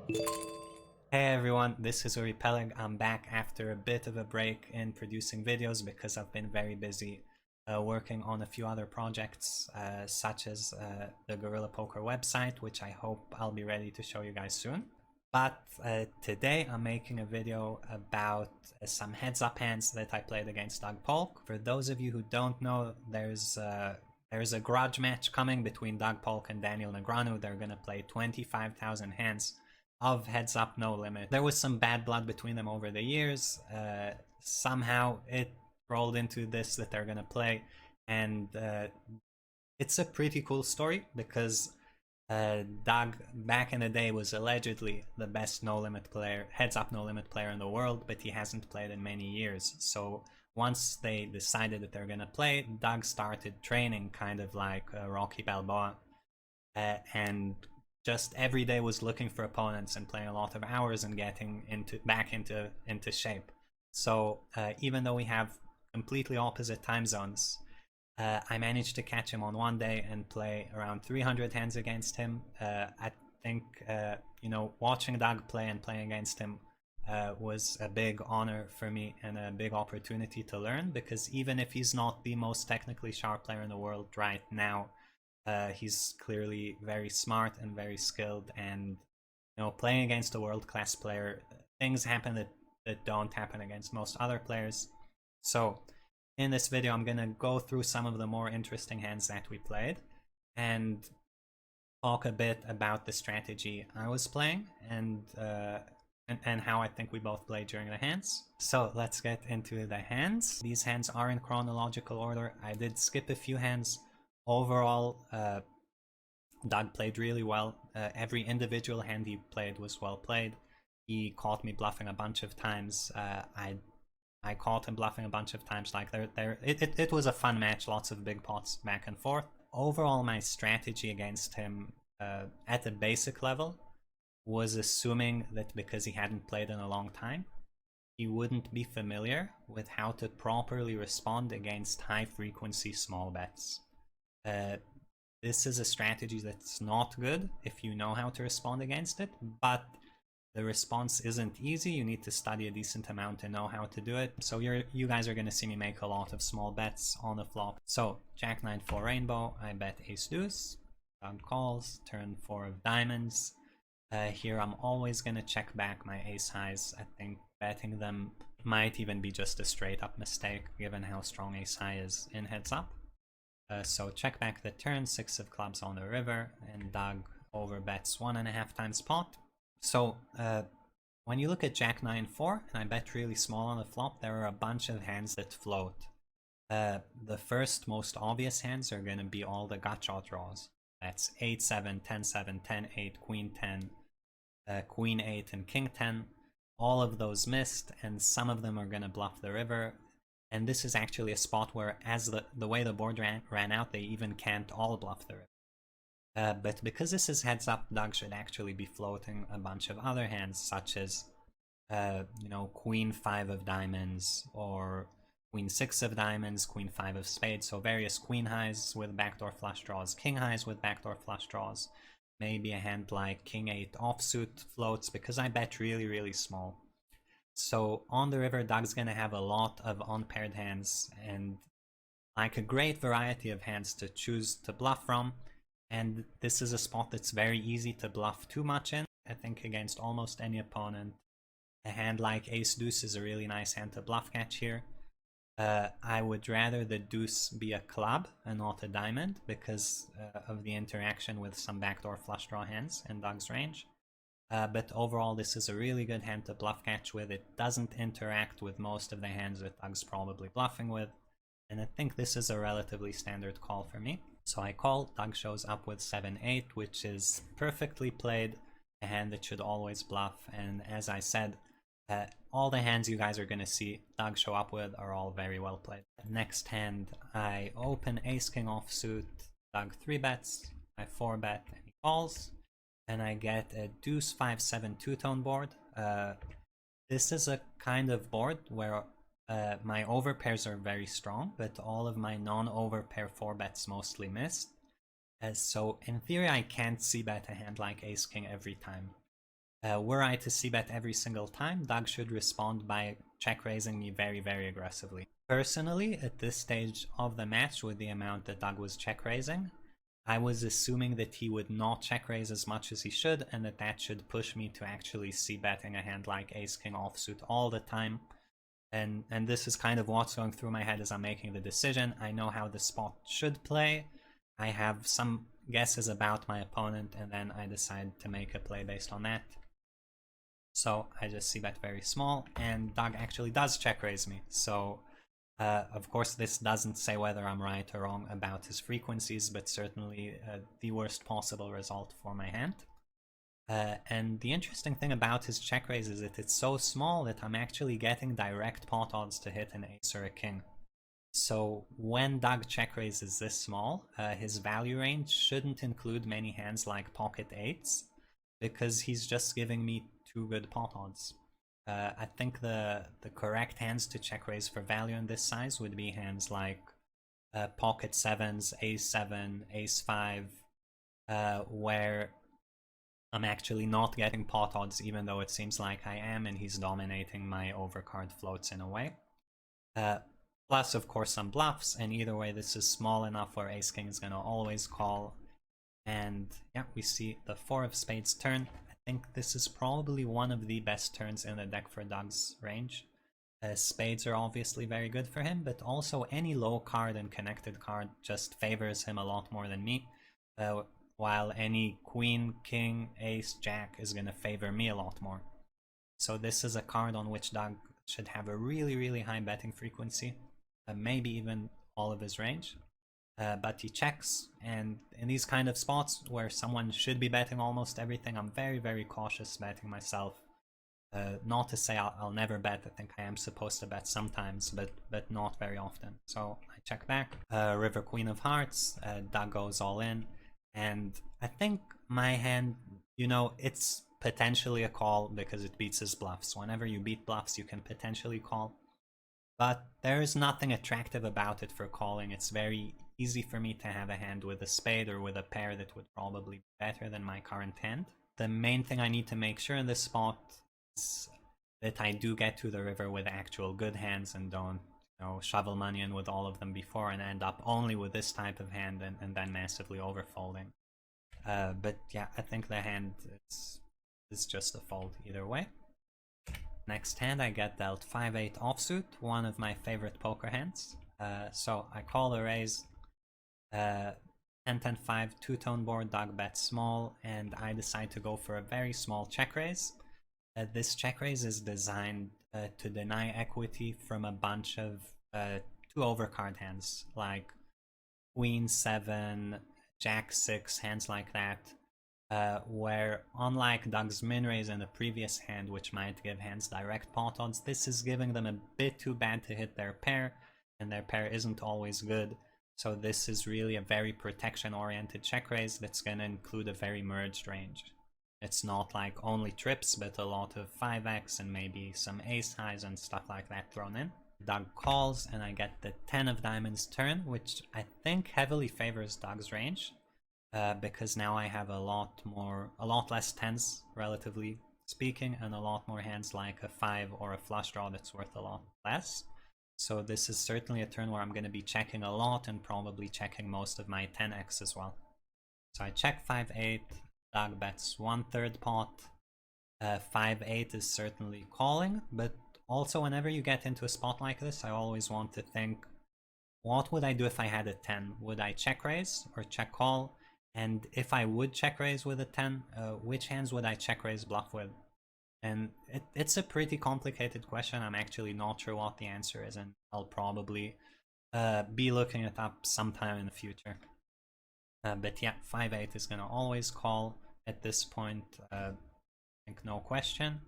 Hey everyone, this is Uri Peleg. I'm back after a bit of a break in producing videos because I've been very busy working on a few other projects such as the Guerrilla Poker website, which I hope I'll be ready to show you guys soon. But today I'm making a video about some heads-up hands that I played against Doug Polk. For those of you who don't know, there's a grudge match coming between Doug Polk and Daniel Negreanu. They're gonna play 25,000 hands of heads up no limit. There was some bad blood between them over the years. Somehow it rolled into this that they're gonna play, and it's a pretty cool story because Doug back in the day was allegedly the best no limit player, heads up no limit player in the world, but he hasn't played in many years. So once they decided that they're gonna play, Doug started training kind of like Rocky Balboa, and just every day was looking for opponents and playing a lot of hours and getting back into shape. So even though we have completely opposite time zones, I managed to catch him on one day and play around 300 hands against him. I think watching Doug play and playing against him was a big honor for me and a big opportunity to learn, because even if he's not the most technically sharp player in the world right now, he's clearly very smart and very skilled, and playing against a world-class player, things happen that don't happen against most other players. So in this video I'm gonna go through some of the more interesting hands that we played and talk a bit about the strategy I was playing and how I think we both played during the hands. So let's get into the hands. These hands are in chronological order. I did skip a few hands. Overall, Doug played really well. Every individual hand he played was well played. He caught me bluffing a bunch of times. I caught him bluffing a bunch of times. Like it was a fun match. Lots of big pots back and forth. Overall, my strategy against him at the basic level was assuming that because he hadn't played in a long time, he wouldn't be familiar with how to properly respond against high frequency small bets. This is a strategy that's not good if you know how to respond against it, but the response isn't easy. You need to study a decent amount to know how to do it. So you guys are going to see me make a lot of small bets on the flop. So Jack 9 4 rainbow, I bet ace deuce. Doug calls, turn 4 of diamonds. Here I'm always going to check back my ace highs. I think betting them might even be just a straight up mistake given how strong ace high is in heads up. So check back the turn, 6 of clubs on the river, and Doug overbets 1.5 times pot. So when you look at Jack 9 4, and I bet really small on the flop, there are a bunch of hands that float. The first most obvious hands are going to be all the gut shot draws. That's 8 7, 10 7, 10 8, Queen 10, Queen 8, and King 10. All of those missed, and some of them are going to bluff the river. And this is actually a spot where, as the way the board ran out, they even can't all bluff the river. But because this is heads up, Doug should actually be floating a bunch of other hands, such as Queen 5 of diamonds, or Queen 6 of diamonds, Queen 5 of spades. So various queen highs with backdoor flush draws, king highs with backdoor flush draws. Maybe a hand like King 8 offsuit floats, because I bet really, really small. So on the river, Doug's gonna have a lot of unpaired hands and like a great variety of hands to choose to bluff from. And this is a spot that's very easy to bluff too much in. I think against almost any opponent, a hand like ace deuce is a really nice hand to bluff catch here. I would rather the deuce be a club and not a diamond because of the interaction with some backdoor flush draw hands in Doug's range. But overall, this is a really good hand to bluff catch with. It doesn't interact with most of the hands that Doug's probably bluffing with, and I think this is a relatively standard call for me. So I call, Doug shows up with 7-8, which is perfectly played, a hand that should always bluff, and as I said, all the hands you guys are going to see Doug show up with are all very well played. Next hand, I open ace-king offsuit, Doug 3-bets, I 4-bet, and he calls. And I get a deuce 5-7 two-tone board. This is a kind of board where my overpairs are very strong, but all of my non-overpair 4-bets mostly missed. So in theory I can't c-bet a hand like ace-king every time. Were I to c-bet every single time, Doug should respond by check-raising me very, very aggressively. Personally, at this stage of the match, with the amount that Doug was check-raising, I was assuming that he would not check-raise as much as he should, and that should push me to actually c-betting a hand like ace-king offsuit all the time. And this is kind of what's going through my head as I'm making the decision. I know how the spot should play. I have some guesses about my opponent, and then I decide to make a play based on that. So I just c-bet very small, and Doug actually does check-raise me. So of course, this doesn't say whether I'm right or wrong about his frequencies, but certainly the worst possible result for my hand. And the interesting thing about his check raise is that it's so small that I'm actually getting direct pot odds to hit an ace or a king. So when Doug check raises this small, his value range shouldn't include many hands like pocket eights, because he's just giving me 2 good pot odds. I think the correct hands to check raise for value in this size would be hands like pocket sevens, ace 7, ace 5, where I'm actually not getting pot odds even though it seems like I am, and he's dominating my overcard floats in a way. Plus, of course, some bluffs, and either way this is small enough where ace king is going to always call. And yeah, we see the 4 of spades turn. I think this is probably one of the best turns in the deck for Doug's range. Spades are obviously very good for him, but also any low card and connected card just favors him a lot more than me, while any queen, king, ace, jack is going to favor me a lot more. So this is a card on which Doug should have a really, really high betting frequency, maybe even all of his range. But he checks, and in these kind of spots where someone should be betting almost everything, I'm very, very cautious betting myself. Not to say I'll never bet. I think I am supposed to bet sometimes, but not very often. So I check back. River Queen of Hearts. Doug goes all in, and I think my hand, you know, it's potentially a call because it beats his bluffs. Whenever you beat bluffs, you can potentially call. But there is nothing attractive about it for calling. It's very easy for me to have a hand with a spade or with a pair that would probably be better than my current hand. The main thing I need to make sure in this spot is that I do get to the river with actual good hands and don't, you know, shovel money in with all of them before and end up only with this type of hand and then massively overfolding. But yeah, I think the hand is just a fold either way. Next hand I get dealt 5-8 offsuit, one of my favorite poker hands. So I call the raise, 10-10-5, two-tone board, Doug bets small, and I decide to go for a very small check raise. This check raise is designed to deny equity from a bunch of 2 overcard hands, like Queen 7, Jack 6, hands like that. Where unlike Doug's min raise in the previous hand, which might give hands direct pot odds, this is giving them a bit too bad to hit their pair, and their pair isn't always good. So this is really a very protection oriented check raise that's going to include a very merged range. It's not like only trips, but a lot of 5x and maybe some ace highs and stuff like that thrown in. Doug calls and I get the 10 of diamonds turn, which I think heavily favors Doug's range. Because now I have a lot less tens, relatively speaking, and a lot more hands like a 5 or a flush draw that's worth a lot less. So this is certainly a turn where I'm going to be checking a lot and probably checking most of my 10x as well. So I check 5-8, Doug bets 1/3 pot. 5-8 is certainly calling, but also whenever you get into a spot like this, I always want to think, what would I do if I had a 10? Would I check raise or check call? And if I would check raise with a 10, which hands would I check raise bluff with? And it's a pretty complicated question. I'm actually not sure what the answer is, and I'll probably be looking it up sometime in the future. But yeah, 5-8 is going to always call at this point. I think no question.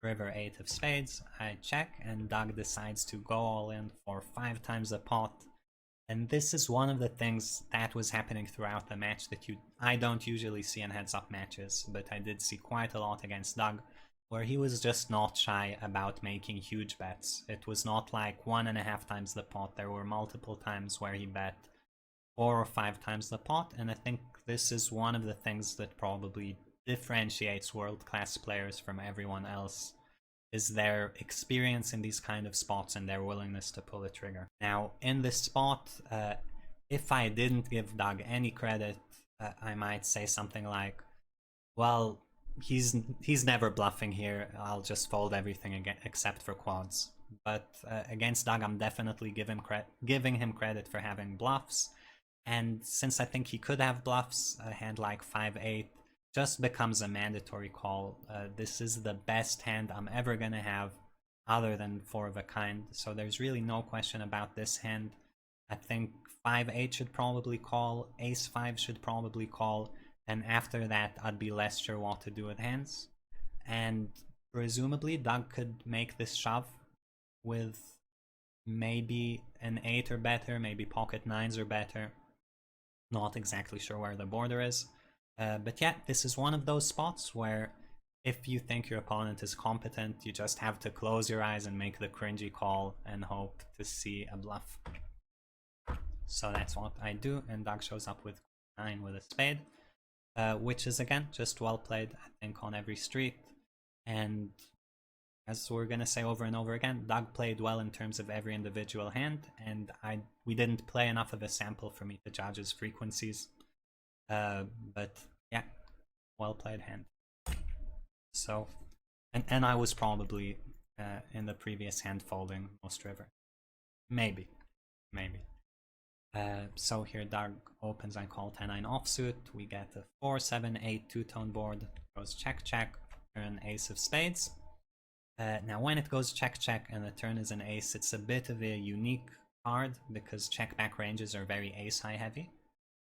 River 8 of spades, I check, and Doug decides to go all in for 5 times the pot. And this is one of the things that was happening throughout the match that I don't usually see in heads-up matches, but I did see quite a lot against Doug, where he was just not shy about making huge bets. It was not like 1.5 times the pot. There were multiple times where he bet 4 or 5 times the pot, and I think this is one of the things that probably differentiates world-class players from everyone else is their experience in these kind of spots and their willingness to pull a trigger. Now, in this spot, if I didn't give Doug any credit, I might say something like, well, he's never bluffing here, I'll just fold everything again except for quads. But against Doug, I'm definitely giving him credit for having bluffs, and since I think he could have bluffs, a hand like 5-8 just becomes a mandatory call. This is the best hand I'm ever gonna have other than 4 of a kind, so there's really no question about this hand. I think 5-8 should probably call, ace-5 should probably call, and after that I'd be less sure what to do with hands. And presumably Doug could make this shove with maybe an 8 or better, maybe pocket 9s or better. Not exactly sure where the border is. But yeah, this is one of those spots where if you think your opponent is competent, you just have to close your eyes and make the cringy call and hope to see a bluff. So that's what I do, and Doug shows up with 9 with a spade, which is again just well played, I think, on every street. And as we're gonna say over and over again, Doug played well in terms of every individual hand, and we didn't play enough of a sample for me to judge his frequencies. But yeah, well played hand. So, and I was probably in the previous hand folding most river, maybe. So here Doug opens, I call 10-9 offsuit. We get a 4-7-8 two-tone board. Goes check check. Turn ace of spades. Now when it goes check check and the turn is an ace, it's a bit of a unique card because check back ranges are very ace high heavy.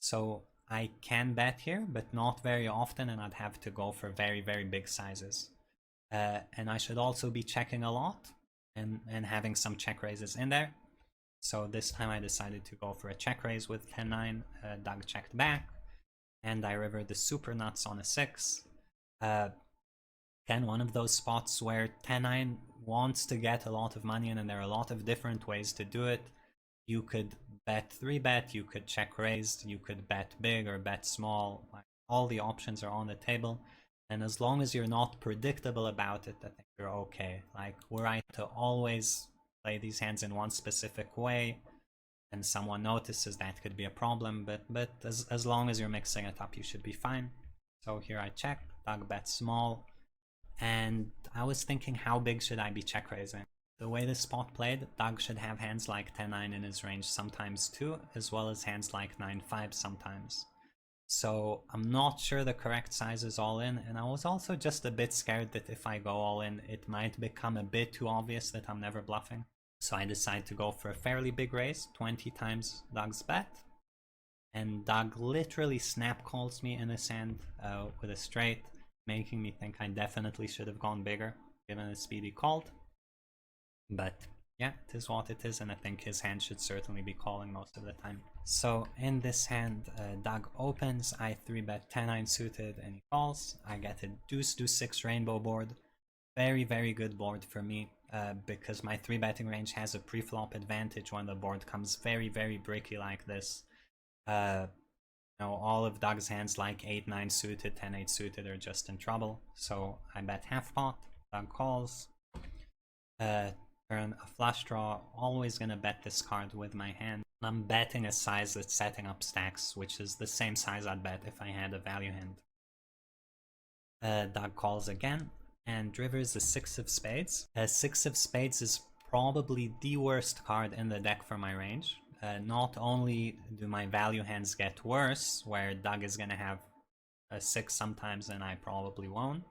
So I can bet here, but not very often, and I'd have to go for very, very big sizes. And I should also be checking a lot and having some check raises in there. So this time I decided to go for a check raise with 10-9. Doug checked back, and I rivered the super nuts on a 6. Again, one of those spots where 10-9 wants to get a lot of money in, and there are a lot of different ways to do it. You could bet 3-bet, you could check raise, you could bet big or bet small. Like, all the options are on the table, and as long as you're not predictable about it, I think you're okay. Like, were I to always play these hands in one specific way and someone notices, that could be a problem, but as long as you're mixing it up, you should be fine. So here I check, Doug bets small, and I was thinking, how big should I be check raising? The way this spot played, Doug should have hands like 10-9 in his range sometimes too, as well as hands like 9-5 sometimes. So I'm not sure the correct size is all in, and I was also just a bit scared that if I go all in, it might become a bit too obvious that I'm never bluffing. So I decided to go for a fairly big raise, 20 times Doug's bet. And Doug literally snap calls me in his hand with a straight, making me think I definitely should have gone bigger, given the speed he called. But yeah, it is what it is, and I think his hand should certainly be calling most of the time. So in this hand, Doug opens, I 3-bet 10-9 suited, and he calls. I get a deuce-deuce-6 rainbow board. Very, very good board for me, because my 3-betting range has a pre-flop advantage when the board comes very, very bricky like this. All of Doug's hands like 8-9 suited, 10-8 suited are just in trouble. So I bet half pot, Doug calls. Turn a flush draw, always gonna bet this card with my hand. I'm betting a size that's setting up stacks, which is the same size I'd bet if I had a value hand. Doug calls again, and rivers a 6 of spades. A 6 of spades is probably the worst card in the deck for my range. Not only do my value hands get worse, where Doug is gonna have a 6 sometimes and I probably won't,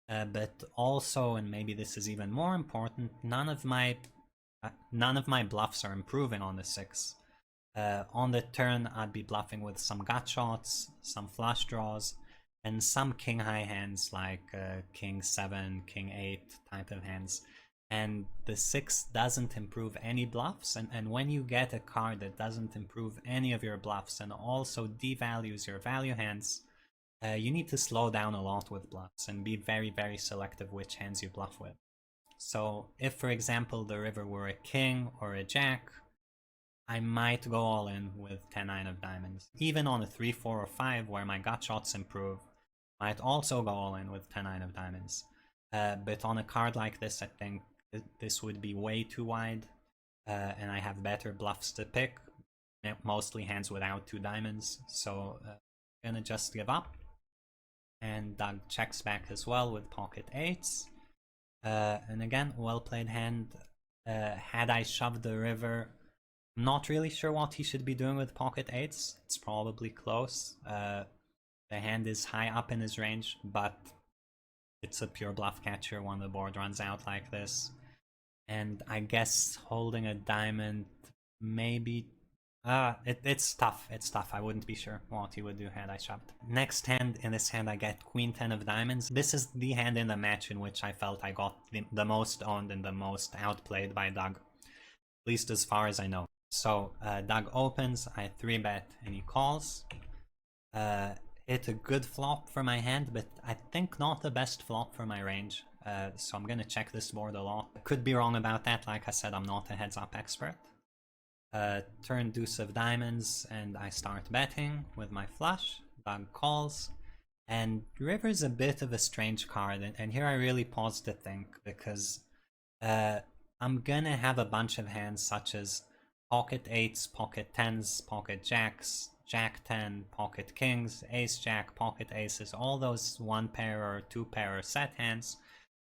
but also, and maybe this is even more important, none of my bluffs are improving on the 6. On the turn, I'd be bluffing with some gut shots, some flush draws, and some king high hands like king 7, king 8 type of hands. And the 6 doesn't improve any bluffs, and when you get a card that doesn't improve any of your bluffs and also devalues your value hands, you need to slow down a lot with bluffs and be very, very selective which hands you bluff with. So if, for example, the river were a king or a jack, I might go all in with 10-9 of diamonds. Even on a 3, 4, or 5 where my gut shots improve, might also go all in with 10-9 of diamonds. But on a card like this, I think this would be way too wide, and I have better bluffs to pick, mostly hands without 2 diamonds, so I'm gonna just give up. And Doug checks back as well with pocket 8s. And again, well played hand. Had I shoved the river, I'm not really sure what he should be doing with pocket 8s. It's probably close. The hand is high up in his range, but it's a pure bluff catcher when the board runs out like this. And I guess holding a diamond, maybe... it's tough. It's tough. I wouldn't be sure what he would do had I shoved. Next hand, in this hand I get Queen 10 of diamonds. This is the hand in the match in which I felt I got the most owned and the most outplayed by Doug. At least as far as I know. So Doug opens, I 3-bet, and he calls. It's a good flop for my hand, but I think not the best flop for my range. So I'm gonna check this board a lot. Could be wrong about that. Like I said, I'm not a heads-up expert. Turn deuce of diamonds, and I start betting with my flush. Doug calls, and river's a bit of a strange card, and here I really pause to think, because I'm gonna have a bunch of hands such as pocket 8s, pocket 10s, pocket jacks, jack 10, pocket kings, ace jack, pocket aces, all those 1 pair or 2 pair or set hands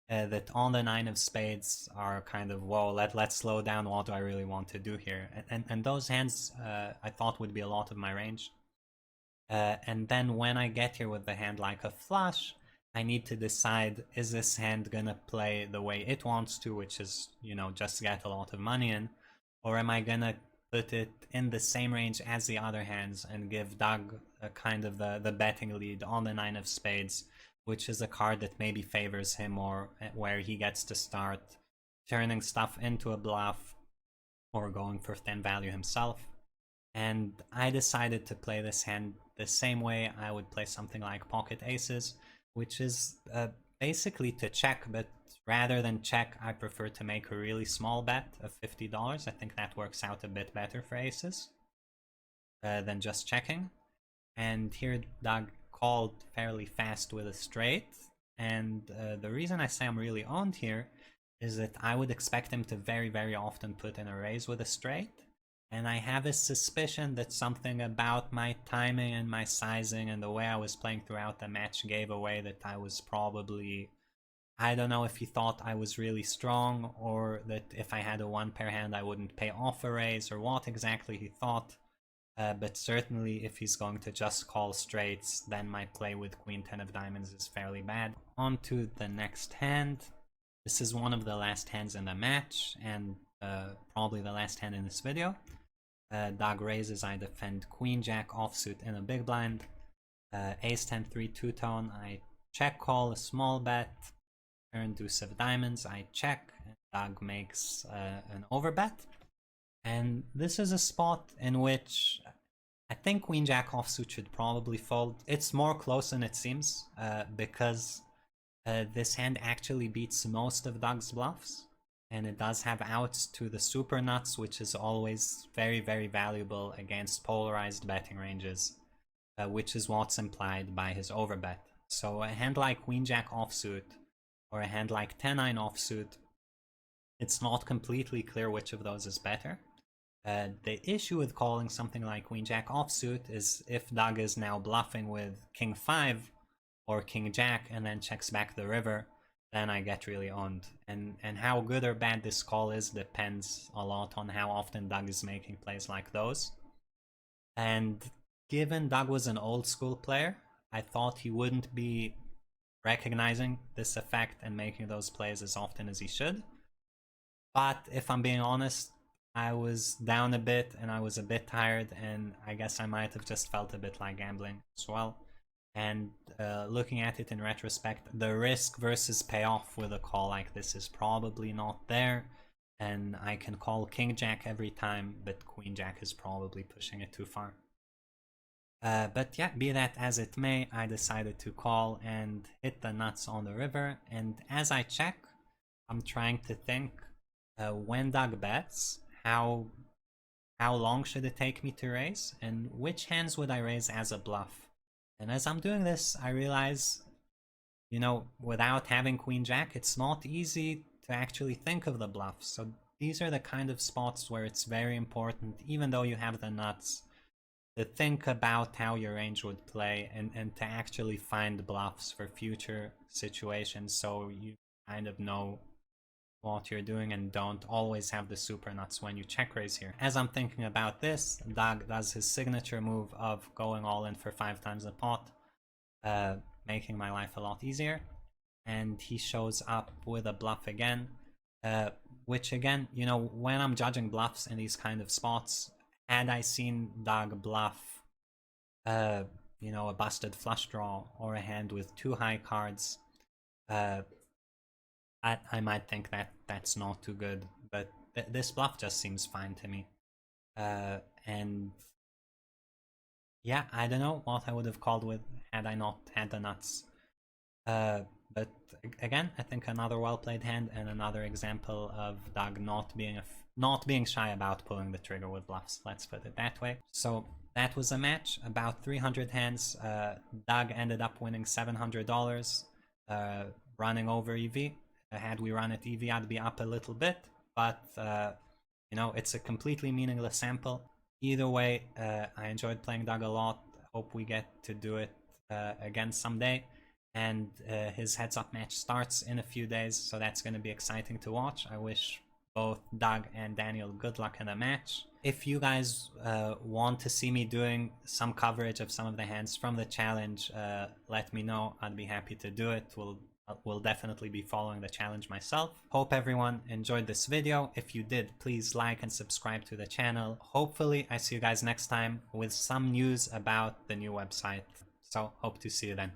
that on the 9 of spades are kind of, whoa, let's slow down, what do I really want to do here? And those hands I thought would be a lot of my range. And then when I get here with the hand like a flush, I need to decide, is this hand gonna play the way it wants to, which is, you know, just get a lot of money in, or am I gonna put it in the same range as the other hands and give Doug a kind of the betting lead on the 9 of spades, which is a card that maybe favors him, or where he gets to start turning stuff into a bluff or going for 10 value himself. And I decided to play this hand the same way I would play something like pocket aces, which is basically to check, but rather than check, I prefer to make a really small bet of $50. I think that works out a bit better for aces than just checking. And here Doug called fairly fast with a straight, and the reason I say I'm really owned here is that I would expect him to very, very often put in a raise with a straight, and I have a suspicion that something about my timing and my sizing and the way I was playing throughout the match gave away that I was probably... I don't know if he thought I was really strong, or that if I had a 1 pair hand I wouldn't pay off a raise, or what exactly he thought. But certainly if he's going to just call straights, then my play with Queen 10 of diamonds is fairly bad. On to the next hand. This is one of the last hands in the match, and probably the last hand in this video. Doug raises, I defend Queen Jack offsuit in a big blind. Ace 10 3 two-tone, I check call a small bet. Turn deuce of diamonds, I check, and Doug makes an overbet. And this is a spot in which I think Queen Jack offsuit should probably fold. It's more close than it seems, because this hand actually beats most of Doug's bluffs, and it does have outs to the super nuts, which is always very, very valuable against polarized betting ranges, which is what's implied by his overbet. So a hand like Queen Jack offsuit, or a hand like 10-9 offsuit, it's not completely clear which of those is better. The issue with calling something like Queen Jack offsuit is if Doug is now bluffing with King 5 or King Jack and then checks back the river, then I get really owned. And how good or bad this call is depends a lot on how often Doug is making plays like those. And given Doug was an old school player, I thought he wouldn't be recognizing this effect and making those plays as often as he should. But if I'm being honest, I was down a bit and I was a bit tired, and I guess I might have just felt a bit like gambling as well. And looking at it in retrospect, the risk versus payoff with a call like this is probably not there, and I can call King Jack every time, but Queen Jack is probably pushing it too far. But yeah, be that as it may, I decided to call and hit the nuts on the river, and as I check, I'm trying to think, when Doug bets, how long should it take me to raise, and which hands would I raise as a bluff? And as I'm doing this, I realize, you know, without having Queen Jack, it's not easy to actually think of the bluffs. So these are the kind of spots where it's very important, even though you have the nuts, to think about how your range would play and to actually find bluffs for future situations so you kind of know what you're doing and don't always have the super nuts when you check raise here. As I'm thinking about this, Doug does his signature move of going all in for 5 times the pot, making my life a lot easier. And he shows up with a bluff again, which again, you know, when I'm judging bluffs in these kind of spots, had I seen Doug bluff, you know, a busted flush draw or a hand with 2 high cards, I might think that that's not too good, but this bluff just seems fine to me. And yeah, I don't know what I would have called with had I not had the nuts. But again, I think another well-played hand and another example of Doug not being shy about pulling the trigger with bluffs. Let's put it that way. So that was a match, about 300 hands. Doug ended up winning $700, running over EV. Had we run at EV, I'd be up a little bit, but you know, it's a completely meaningless sample. Either way, I enjoyed playing Doug a lot. Hope we get to do it again someday. And his heads-up match starts in a few days, so that's going to be exciting to watch. I wish both Doug and Daniel good luck in the match. If you guys want to see me doing some coverage of some of the hands from the challenge, let me know. I'd be happy to do it. We'll definitely be following the challenge myself. Hope everyone enjoyed this video. If you did, please like and subscribe to the channel. Hopefully I see you guys next time with some news about the new website. So hope to see you then.